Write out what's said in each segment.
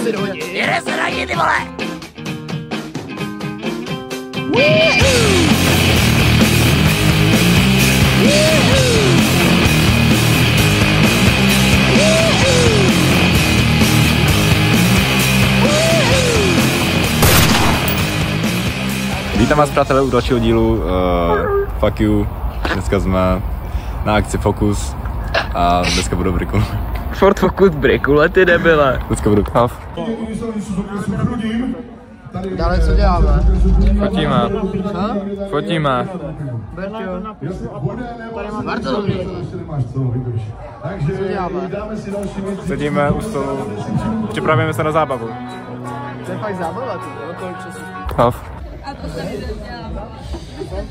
se do ní. Jede se na ní, ty vole! Vítám vás, přátelé, u dalšího dílu Fuck You. Dneska jsme na akci Focus a dneska budu brikul. Ford Focus brikule, ty debile. Dneska budu hav. Dále co děláme? Fotíme. Co? Fotíme. Berťo. Bartolomí. Co děláme? Sedíme u stolu. Připravujeme se na zábavu. To je fakt zábava, ty vole, kolik času. Hav. A to se dělám.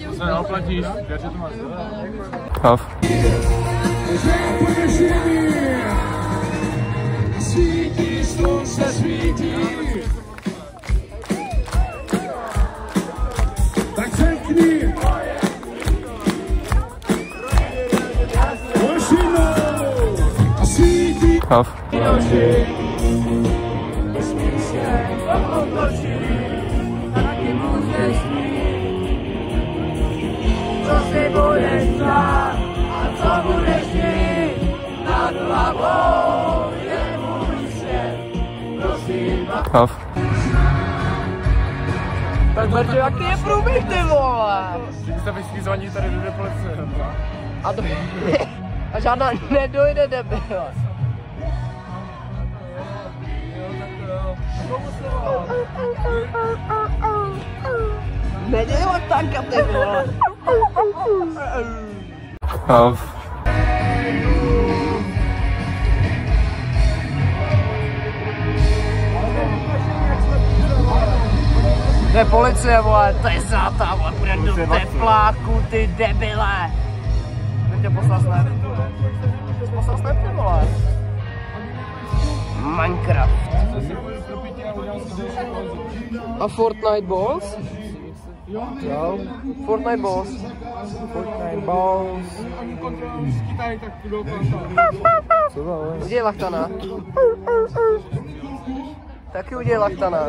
To se neoplatíš, že to máš. Hav. Svítí, slunce svítí. Tak řekni. Pošinou. A svítí. Hav. Vesmír se otočí. Taky můžeš mít. Co si budeš dát a co budeš mít nad hlavou je můj svět. Prosím, Hav. Tak Berťo, jaký je průběh, ty vole? Jste vyskýzvaní tady do policie. A to... A žádná nedojde, debile. Nedělej tanka, ty vole. Hav. To je policie, vole, to je zátá, vole, bude do tepláku, ty debile. Bych tě poslal snap. Jsi poslal snap, ty vole. Minecraft. A Fortnite Balls? Jo. Fortnite Balls. Fortnite Balls. Udělej lachtana. Taky udělej lachtana.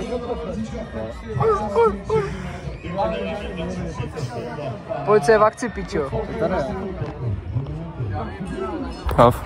Policie v akci, pičo. Hav.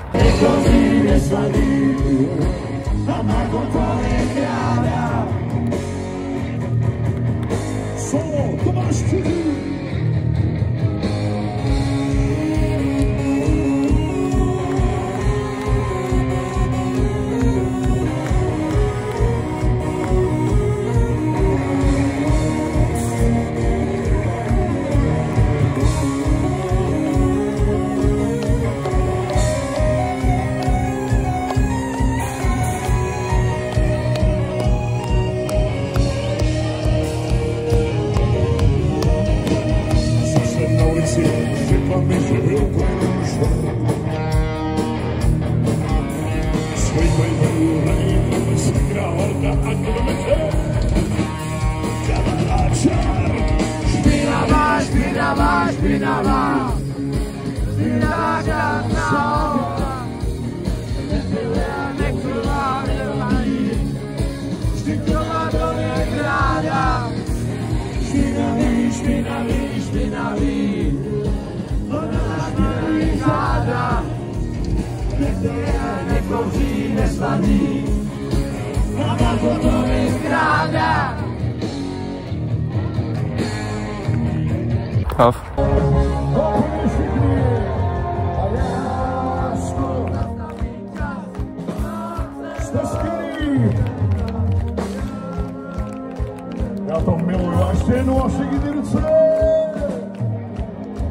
nekouří, nesladí, a na to vykrádá. Hav. Já to miluju, až ženu a všechny ruce.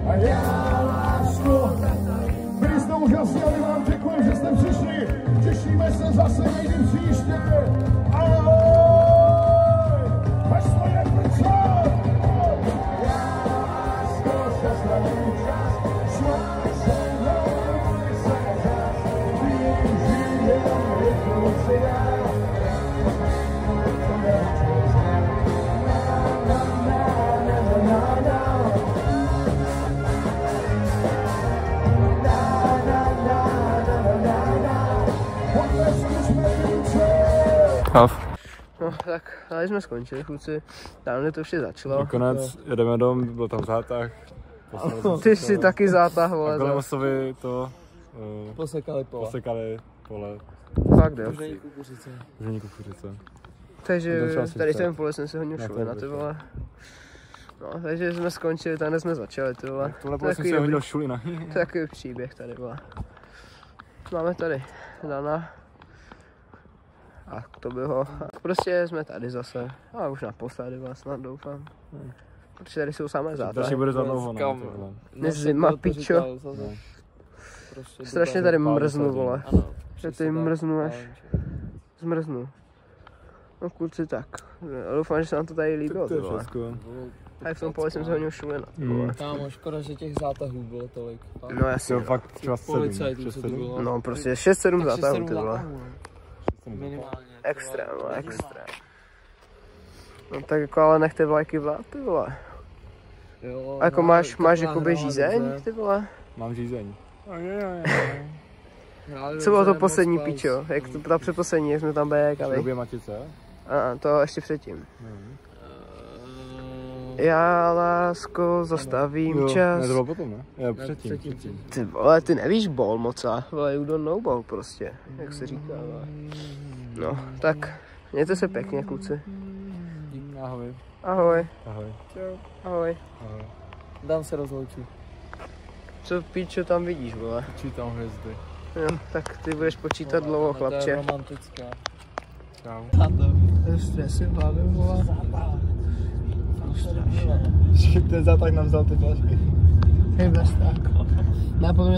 A já, lásko, byli jste úžasní, ale vám děkuji, že jste přišli. Těšíme se zase někdy příště. Ahoj! Až svoje prce! Já, lásko, se slavím čas, šla se mnou, se zas, využij jenom jednou si dál. Hav. No tak, ale jsme skončili, kluci. Tamhle to už je začalo. Konec, jedeme domů, byl tam zátah. Ty jsi taky zátah, vole. A Golomosovi to Posekali pole. Fakt jo. Žení kukuřice. Takže tady ten pole jsem si hodně šulina, ty vole. No, takže jsme skončili, tady jsme začali, ty vole. Tohle pole jsem si hodil šulina. To je takový příběh tady, vole. Máme tady Dana. A to by ho. A prostě jsme tady zase. A už naposledy vás snad doufám. Protože tady jsou samé zátahy. Další bude za dlouho, no. Dnes zima, pičo. Strašně tady mrznu, vole. Že tady mrznu až. Zmrznu. No kluci tak. Doufám, že se vám to tady líbilo, ty vole. A v tom poli jsem se hodně šulina, ty vole. Kámo, škoda, že těch zátahů bylo tolik. No jasně, jo. Fakt třeba 7. No prostě 6-7 zátahů, ty vole. Minimálně. Extrém, extrém. No tak jako ale nechte vlajky vlád, ty vole. Jo, A jako máš jakoby žízeň, ty vole? Mám žízeň. Co bylo to poslední pičo? Jak to ta předposlední, jak jsme tam békali? Době Matice? A to ještě předtím. Já, lásko, zastavím čas. Ne, to bylo potom, ne? Jo, předtím. Ty vole, ty nevíš ball moca, vole, you don't know ball prostě, jak se říká, vole. No, tak, mějte se pěkně, kluci. Ahoj. Ahoj. Ahoj. Čau. Ahoj. Ahoj. Dám se rozloučit. Co píčo tam vidíš, vole? Počítám hvězdy. Jo, tak ty budeš počítat dlouho, chlapče. To je romantická. Čau. To je stresy v hlavě, vole. Ten zátah nám vzal ty flašky. Hej, bez tak. Ne, podle mě